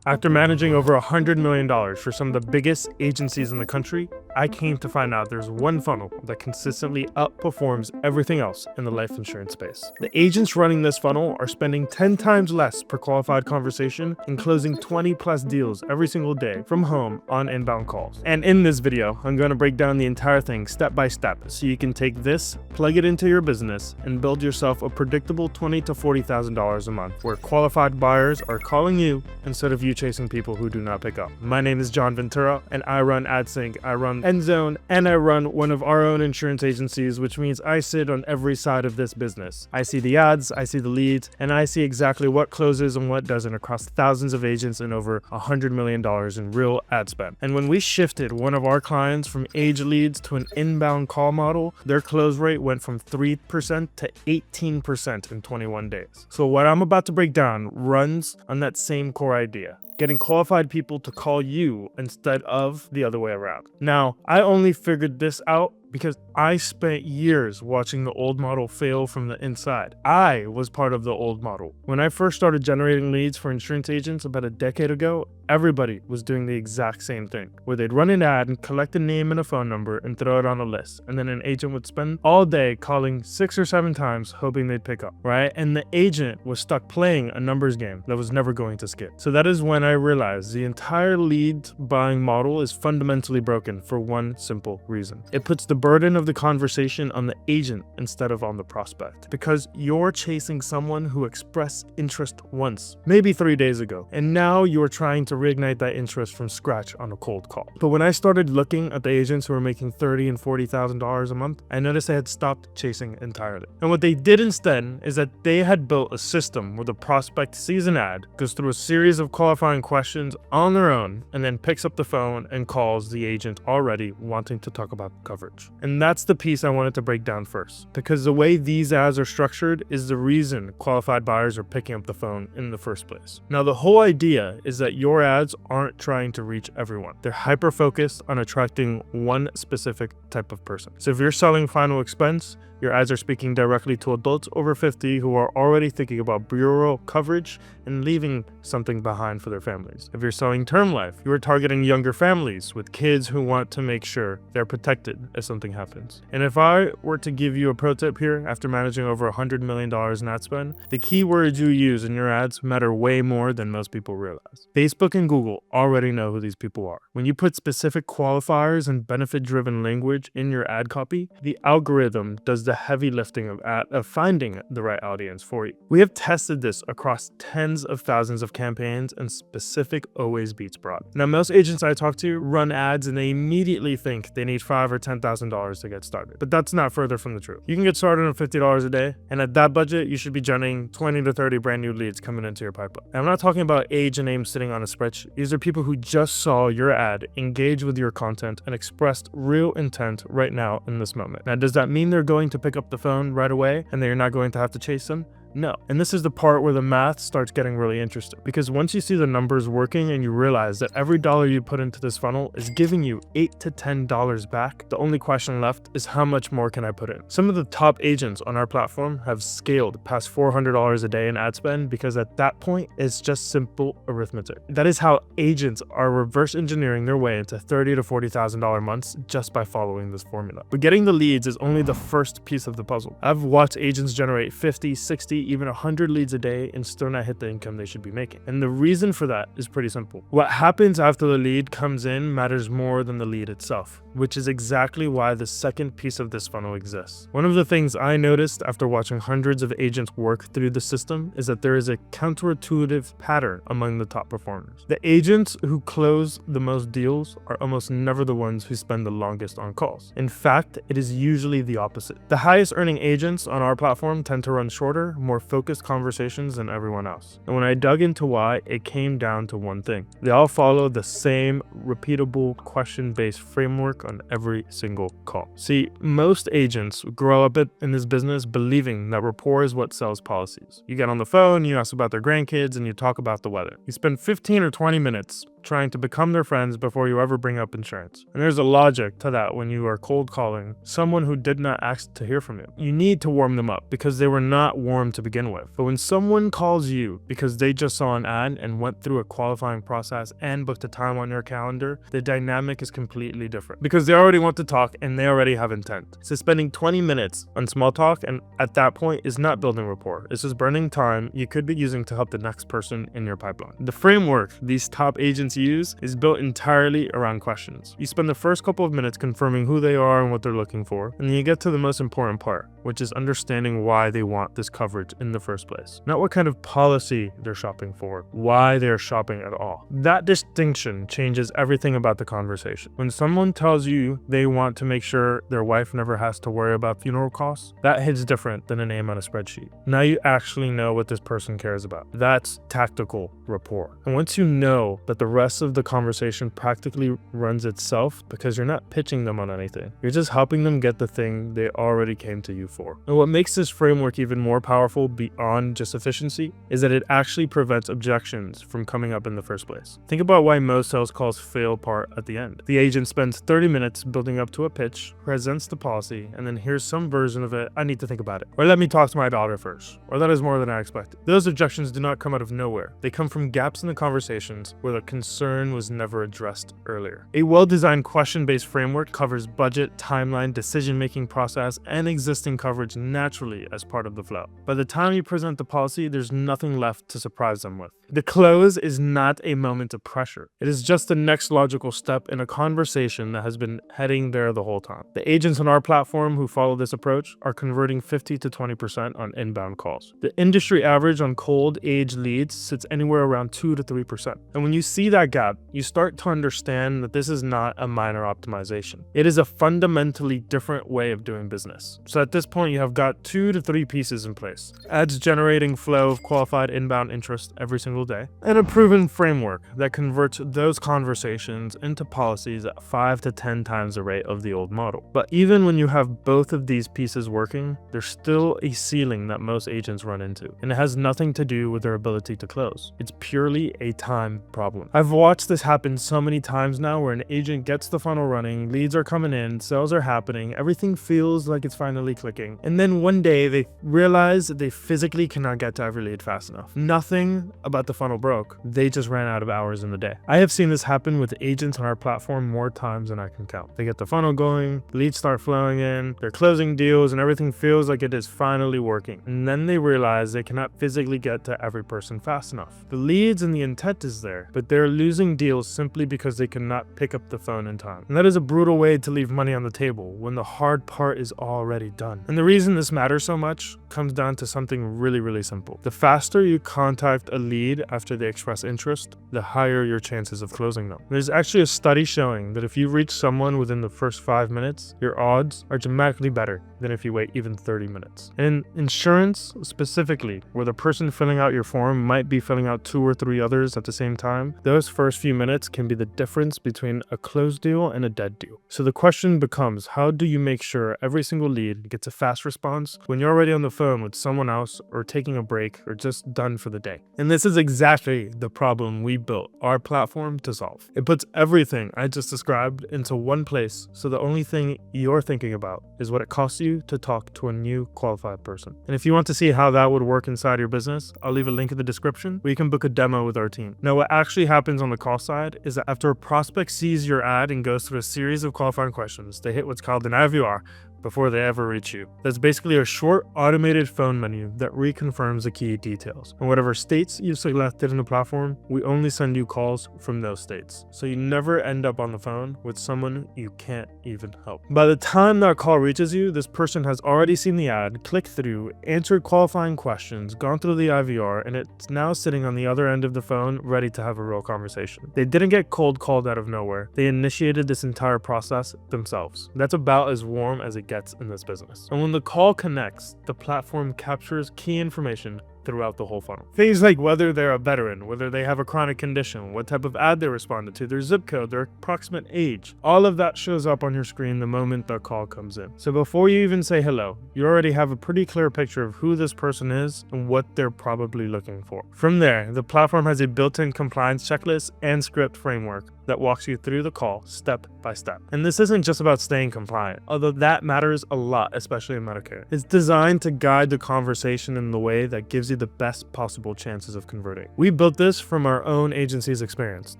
After managing over $100 million for some of the biggest agencies in the country, I came to find out there's one funnel that consistently outperforms everything else in the life insurance space. The agents running this funnel are spending 10 times less per qualified conversation and closing 20 plus deals every single day from home on inbound calls. And in this video, I'm going to break down the entire thing step by step so you can take this, plug it into your business, and build yourself a predictable $20,000 to $40,000 a month where qualified buyers are calling you instead of you chasing people who do not pick up. My name is John Ventura and I run AdSync, I run Endzone, and I run one of our own insurance agencies, which means I sit on every side of this business. I see the ads, I see the leads, and I see exactly what closes and what doesn't across thousands of agents and over $100 million in real ad spend. And when we shifted one of our clients from age leads to an inbound call model, their close rate went from 3% to 18% in 21 days. So what I'm about to break down runs on that same core idea. Getting qualified people to call you instead of the other way around. Now, I only figured this out because I spent years watching the old model fail from the inside. I was part of the old model. When I first started generating leads for insurance agents about a decade ago, everybody was doing the exact same thing, where they'd run an ad and collect a name and a phone number and throw it on a list. And then an agent would spend all day calling 6 or 7 times hoping they'd pick up, right? And the agent was stuck playing a numbers game that was never going to skip. So that is when I realized the entire lead buying model is fundamentally broken for one simple reason. It puts the burden of the conversation on the agent instead of on the prospect, because you're chasing someone who expressed interest once, maybe 3 days ago, and now you're trying to reignite that interest from scratch on a cold call. But when I started looking at the agents who were making $30,000 and $40,000 a month, I noticed they had stopped chasing entirely. And what they did instead is that they had built a system where the prospect sees an ad, goes through a series of qualifying questions on their own, and then picks up the phone and calls the agent already wanting to talk about coverage. And that's the piece I wanted to break down first, because the way these ads are structured is the reason qualified buyers are picking up the phone in the first place. Now, the whole idea is that your ads aren't trying to reach everyone. They're hyper-focused on attracting one specific type of person. So if you're selling final expense, your ads are speaking directly to adults over 50 who are already thinking about bureau coverage and leaving something behind for their families. If you're selling term life, you are targeting younger families with kids who want to make sure they're protected if something happens. And if I were to give you a pro tip here after managing over $100 million in ad spend, the keywords you use in your ads matter way more than most people realize. Facebook and Google already know who these people are. When you put specific qualifiers and benefit-driven language in your ad copy, the algorithm does the heavy lifting of finding the right audience for you. We have tested this across tens of thousands of campaigns, and specific always beats broad. Now, most agents I talk to run ads and they immediately think they need $5,000 or $10,000 to get started. But that's not further from the truth. You can get started on $50 a day, and at that budget, you should be generating 20 to 30 brand new leads coming into your pipeline. And I'm not talking about age and name sitting on a spreadsheet. These are people who just saw your ad, engaged with your content, and expressed real intent right now in this moment. Now, does that mean they're going to pick up the phone right away and they're not going to have to chase them? No. And this is the part where the math starts getting really interesting, because once you see the numbers working and you realize that every dollar you put into this funnel is giving you $8 to $10 back, the only question left is how much more can I put in? Some of the top agents on our platform have scaled past $400 a day in ad spend because at that point, it's just simple arithmetic. That is how agents are reverse engineering their way into $30,000 to $40,000 months just by following this formula. But getting the leads is only the first piece of the puzzle. I've watched agents generate 50, 60, even 100 leads a day and still not hit the income they should be making. And the reason for that is pretty simple. What happens after the lead comes in matters more than the lead itself, which is exactly why the second piece of this funnel exists. One of the things I noticed after watching hundreds of agents work through the system is that there is a counterintuitive pattern among the top performers. The agents who close the most deals are almost never the ones who spend the longest on calls. In fact, it is usually the opposite. The highest earning agents on our platform tend to run shorter, more focused conversations than everyone else. And when I dug into why, it came down to one thing. They all follow the same repeatable question-based framework on every single call. See, most agents grow up in this business believing that rapport is what sells policies. You get on the phone, you ask about their grandkids, and you talk about the weather. You spend 15 or 20 minutes trying to become their friends before you ever bring up insurance. And there's a logic to that when you are cold calling someone who did not ask to hear from you. You need to warm them up because they were not warm to begin with. But when someone calls you because they just saw an ad and went through a qualifying process and booked a time on your calendar, the dynamic is completely different because they already want to talk and they already have intent. So spending 20 minutes on small talk and at that point is not building rapport. It's just burning time you could be using to help the next person in your pipeline. The framework these top agents use is built entirely around questions. You spend the first couple of minutes confirming who they are and what they're looking for, and then you get to the most important part, which is understanding why they want this coverage in the first place. Not what kind of policy they're shopping for, why they're shopping at all. That distinction changes everything about the conversation. When someone tells you they want to make sure their wife never has to worry about funeral costs, that hits different than a name on a spreadsheet. Now you actually know what this person cares about. That's tactical rapport. And once you know that the rest of the conversation practically runs itself because you're not pitching them on anything, you're just helping them get the thing they already came to you for. And what makes this framework even more powerful beyond just efficiency is that it actually prevents objections from coming up in the first place. Think about why most sales calls fail apart at the end. The agent spends 30 minutes building up to a pitch, presents the policy, and then here's some version of it, I need to think about it. Or let me talk to my daughter first. Or that is more than I expected. Those objections do not come out of nowhere. They come from gaps in the conversations where the concern was never addressed earlier. A well-designed question-based framework covers budget, timeline, decision-making process, and existing coverage naturally as part of the flow. By the time you present the policy, there's nothing left to surprise them with. The close is not a moment of pressure. It is just the next logical step in a conversation that has been heading there the whole time. The agents on our platform who follow this approach are converting 50 to 20% on inbound calls. The industry average on cold age leads sits anywhere around 2 to 3%. And when you see that gap, you start to understand that this is not a minor optimization. It is a fundamentally different way of doing business. So at this point, you have got 2 to 3 pieces in place. Ads generating flow of qualified inbound interest every single day, and a proven framework that converts those conversations into policies at 5 to 10 times the rate of the old model. But even when you have both of these pieces working, there's still a ceiling that most agents run into, and it has nothing to do with their ability to close. It's purely a time problem. I've watched this happen so many times now where an agent gets the funnel running, leads are coming in, sales are happening, everything feels like it's finally clicking, and then one day they realize that they physically cannot get to every lead fast enough. Nothing about the funnel broke, they just ran out of hours in the day. I have seen this happen with agents on our platform more times than I can count. They get the funnel going, leads start flowing in, they're closing deals, and everything feels like it is finally working. And then they realize they cannot physically get to every person fast enough. The leads and the intent is there, but they're losing deals simply because they cannot pick up the phone in time. And that is a brutal way to leave money on the table when the hard part is already done. And the reason this matters so much comes down to something really simple. The faster you contact a lead after they express interest, the higher your chances of closing them. There's actually a study showing that if you reach someone within the first 5 minutes, your odds are dramatically better than if you wait even 30 minutes. And in insurance specifically, where the person filling out your form might be filling out 2 or 3 others at the same time, those first few minutes can be the difference between a closed deal and a dead deal. So the question becomes, how do you make sure every single lead gets a fast response when you're already on the phone with someone else or taking a break or just done for the day? And this is exactly the problem we built our platform to solve. It puts everything I just described into one place, so the only thing you're thinking about is what it costs you to talk to a new qualified person. And if you want to see how that would work inside your business, I'll leave a link in the description where you can book a demo with our team. Now, what actually happens on the call side is that after a prospect sees your ad and goes through a series of qualifying questions, they hit what's called an IVR before they ever reach you. That's basically a short automated phone menu that reconfirms the key details. And whatever states you've selected in the platform, we only send you calls from those states. So you never end up on the phone with someone you can't even help. By the time that call reaches you, this person has already seen the ad, clicked through, answered qualifying questions, gone through the IVR, and it's now sitting on the other end of the phone ready to have a real conversation. They didn't get cold called out of nowhere. They initiated this entire process themselves. That's about as warm as it gets in this business. And when the call connects, the platform captures key information throughout the whole funnel. Things like whether they're a veteran, whether they have a chronic condition, what type of ad they responded to, their zip code, their approximate age. All of that shows up on your screen the moment the call comes in. So before you even say hello, you already have a pretty clear picture of who this person is and what they're probably looking for. From there, the platform has a built-in compliance checklist and script framework that walks you through the call step by step. And this isn't just about staying compliant, although that matters a lot, especially in Medicare. It's designed to guide the conversation in the way that gives you the best possible chances of converting. We built this from our own agency's experience,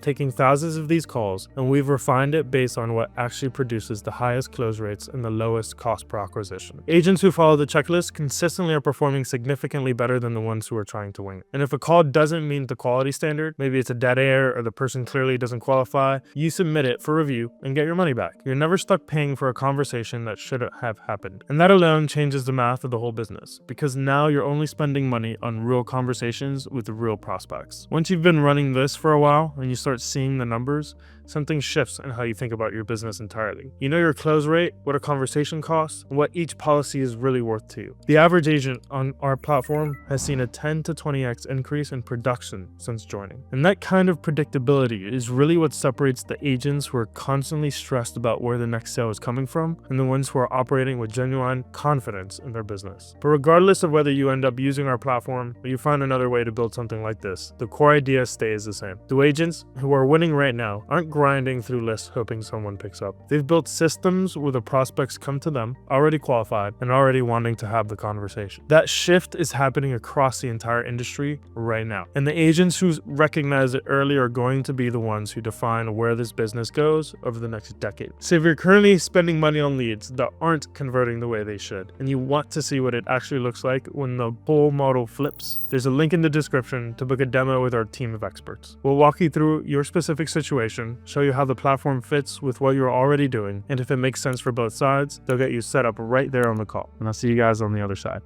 taking thousands of these calls, and we've refined it based on what actually produces the highest close rates and the lowest cost per acquisition. Agents who follow the checklist consistently are performing significantly better than the ones who are trying to wing it. And if a call doesn't meet the quality standard, maybe it's a dead air or the person clearly doesn't qualify, you submit it for review and get your money back. You're never stuck paying for a conversation that should have happened. And that alone changes the math of the whole business, because now you're only spending money on real conversations with real prospects. Once you've been running this for a while and you start seeing the numbers, something shifts in how you think about your business entirely. You know your close rate, what a conversation costs, and what each policy is really worth to you. The average agent on our platform has seen a 10 to 20x increase in production since joining. And that kind of predictability is really what separates the agents who are constantly stressed about where the next sale is coming from and the ones who are operating with genuine confidence in their business. But regardless of whether you end up using our platform or you find another way to build something like this, the core idea stays the same. The agents who are winning right now aren't grinding through lists hoping someone picks up. They've built systems where the prospects come to them, already qualified and already wanting to have the conversation. That shift is happening across the entire industry right now. And the agents who recognize it early are going to be the ones who define where this business goes over the next decade. So if you're currently spending money on leads that aren't converting the way they should, and you want to see what it actually looks like when the whole model flips, there's a link in the description to book a demo with our team of experts. We'll walk you through your specific situation, show you how the platform fits with what you're already doing, and if it makes sense for both sides, they'll get you set up right there on the call. And I'll see you guys on the other side.